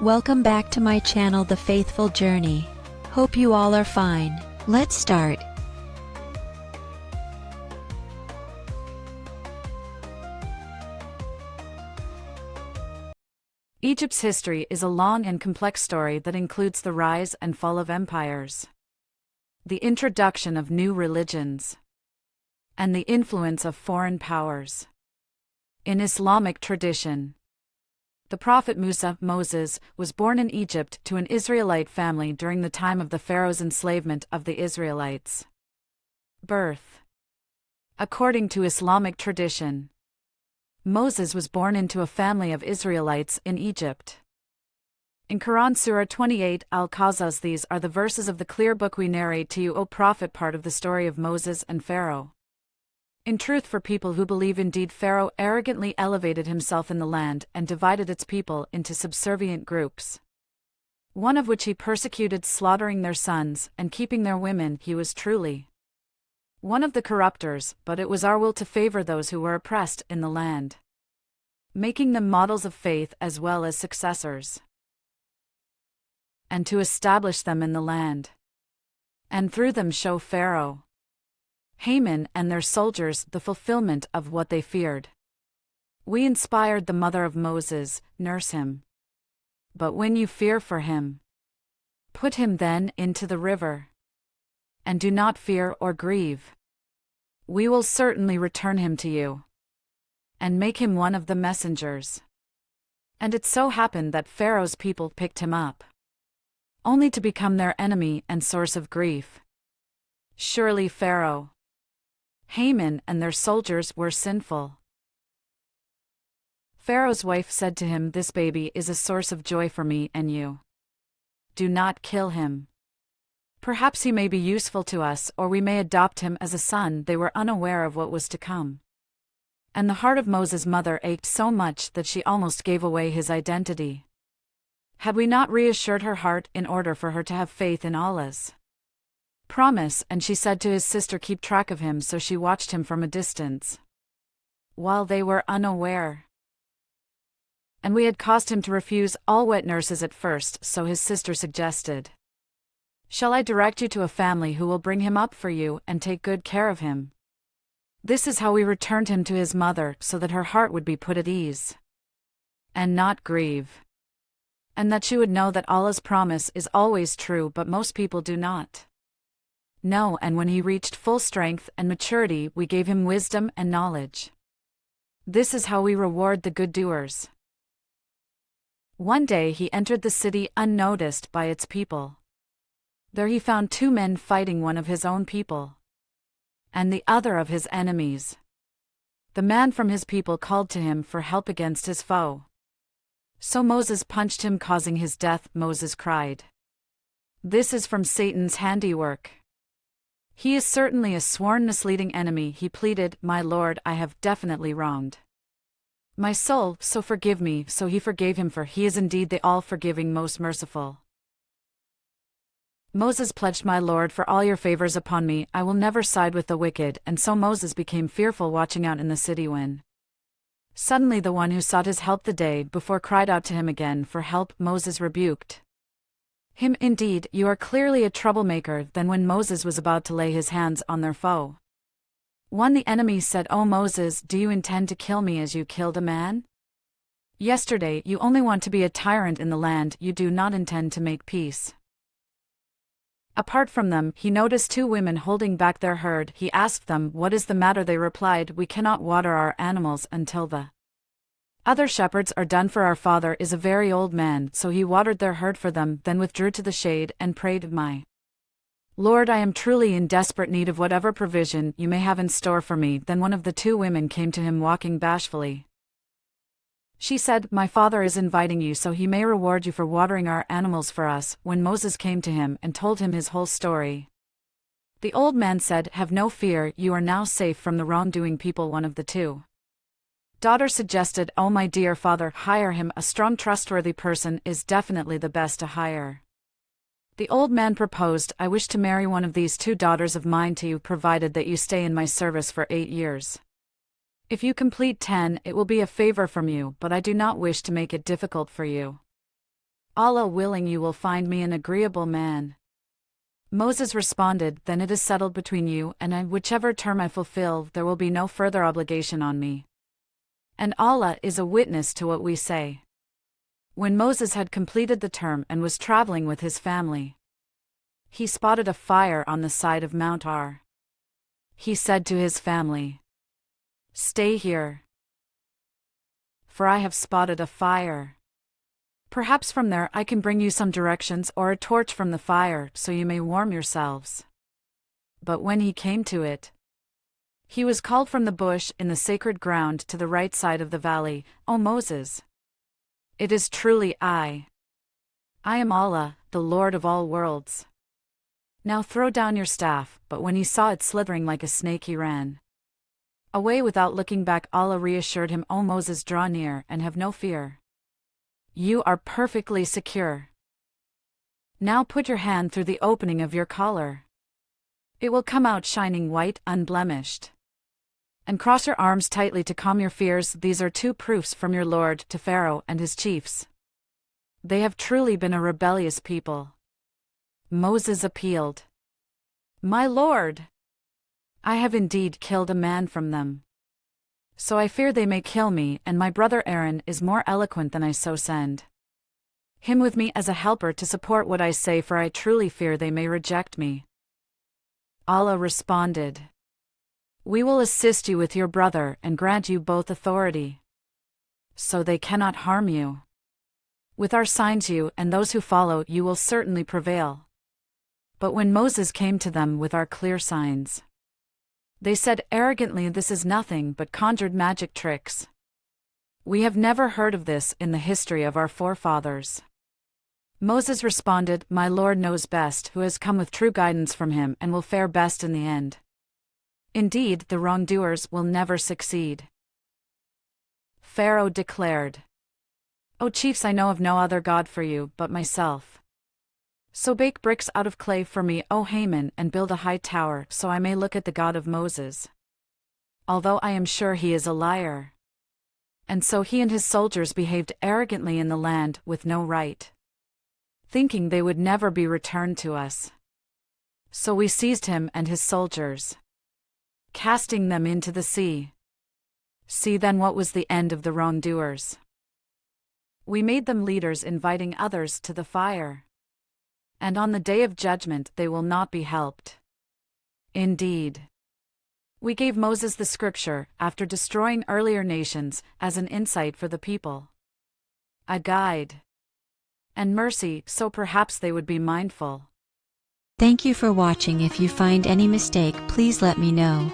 Welcome back to my channel, The Faithful Journey. Hope you all are fine. Let's start. Egypt's history is a long and complex story that includes the rise and fall of empires, the introduction of new religions, and the influence of foreign powers. In Islamic tradition, the prophet Mūsā, Moses, was born in Egypt to an Israelite family during the time of the Pharaoh's enslavement of the Israelites. Birth. According to Islamic tradition, Moses was born into a family of Israelites in Egypt. In Quran Surah 28 Al-Qasas, these are the verses of the clear book we narrate to you, O Prophet, part of the story of Moses and Pharaoh. In truth, for people who believe, indeed Pharaoh arrogantly elevated himself in the land and divided its people into subservient groups, one of which he persecuted, slaughtering their sons and keeping their women. He was truly one of the corruptors, but it was our will to favor those who were oppressed in the land, making them models of faith as well as successors, and to establish them in the land, and through them show Pharaoh, Haman and their soldiers the fulfillment of what they feared. We inspired the mother of Moses, nurse him. But when you fear for him, put him then into the river, and do not fear or grieve. We will certainly return him to you, and make him one of the messengers. And it so happened that Pharaoh's people picked him up, only to become their enemy and source of grief. Surely Pharaoh, Haman and their soldiers were sinful. Pharaoh's wife said to him, "This baby is a source of joy for me and you. Do not kill him. Perhaps he may be useful to us, or we may adopt him as a son." They were unaware of what was to come. And the heart of Moses' mother ached so much that she almost gave away his identity. Had we not reassured her heart in order for her to have faith in Allah's promise? And she said to his sister, "Keep track of him." So she watched him from a distance, while they were unaware. And we had caused him to refuse all wet nurses at first, so his sister suggested, "Shall I direct you to a family who will bring him up for you and take good care of him?" This is how we returned him to his mother, so that her heart would be put at ease, and not grieve, and that she would know that Allah's promise is always true, but most people do not know. And when he reached full strength and maturity, we gave him wisdom and knowledge. This is how we reward the good doers. One day he entered the city unnoticed by its people. There he found two men fighting, one of his own people, and the other of his enemies. The man from his people called to him for help against his foe. So Moses punched him, causing his death. Moses cried, "This is from Satan's handiwork. He is certainly a sworn misleading enemy." He pleaded, "My Lord, I have definitely wronged my soul, so forgive me." So he forgave him, for he is indeed the all-forgiving, most merciful. Moses pledged, "My Lord, for all your favors upon me, I will never side with the wicked." And so Moses became fearful, watching out in the city, when suddenly the one who sought his help the day before cried out to him again for help. Moses rebuked him, "Indeed, you are clearly a troublemaker." Then when Moses was about to lay his hands on their foe, the enemy said, "O Moses, do you intend to kill me as you killed a man? Yesterday you only want to be a tyrant in the land, you do not intend to make peace." Apart from them, he noticed two women holding back their herd. He asked them, "What is the matter?" They replied, "We cannot water our animals until the other shepherds are done, for our father is a very old man." So he watered their herd for them, then withdrew to the shade and prayed, "My Lord, I am truly in desperate need of whatever provision you may have in store for me." Then one of the two women came to him, walking bashfully. She said, "My father is inviting you so he may reward you for watering our animals for us." When Moses came to him and told him his whole story, the old man said, "Have no fear, you are now safe from the wrongdoing people." One of the two daughter suggested, "Oh my dear father, hire him. A strong, trustworthy person is definitely the best to hire." The old man proposed, "I wish to marry one of these two daughters of mine to you, provided that you stay in my service for 8 years. If you complete 10, it will be a favor from you, but I do not wish to make it difficult for you." Allah willing, you will find me an agreeable man. Moses responded, then it is settled between you and I. Whichever term I fulfill, there will be no further obligation on me. And Allah is a witness to what we say. When Moses had completed the term and was traveling with his family, he spotted a fire on the side of Mount Ar. He said to his family, "Stay here, for I have spotted a fire. Perhaps from there I can bring you some directions or a torch from the fire so you may warm yourselves." But when he came to it, he was called from the bush in the sacred ground to the right side of the valley, "O Moses, it is truly I am Allah, the Lord of all worlds. Now throw down your staff." But when he saw it slithering like a snake, he ran away without looking back. Allah reassured him, "O Moses, draw near and have no fear. You are perfectly secure. Now put your hand through the opening of your collar. It will come out shining white, unblemished. And cross your arms tightly to calm your fears. These are 2 proofs from your Lord to Pharaoh and his chiefs. They have truly been a rebellious people." Moses appealed, "My Lord, I have indeed killed a man from them. So I fear they may kill me, and my brother Aaron is more eloquent than I, so send him with me as a helper to support what I say, for I truly fear they may reject me." Allah responded, "We will assist you with your brother and grant you both authority, so they cannot harm you. With our signs you and those who follow you will certainly prevail." But when Moses came to them with our clear signs, they said arrogantly, "This is nothing but conjured magic tricks. We have never heard of this in the history of our forefathers." Moses responded, "My Lord knows best who has come with true guidance from him and will fare best in the end. Indeed, the wrongdoers will never succeed." Pharaoh declared, "O chiefs, I know of no other God for you but myself. So bake bricks out of clay for me, O Haman, and build a high tower so I may look at the God of Moses. Although I am sure he is a liar." And so he and his soldiers behaved arrogantly in the land with no right, thinking they would never be returned to us. So we seized him and his soldiers, casting them into the sea. See then what was the end of the wrongdoers. We made them leaders, inviting others to the fire. And on the day of judgment they will not be helped. Indeed, we gave Moses the scripture, after destroying earlier nations, as an insight for the people, a guide and mercy, so perhaps they would be mindful. Thank you for watching. If you find any mistake, please let me know.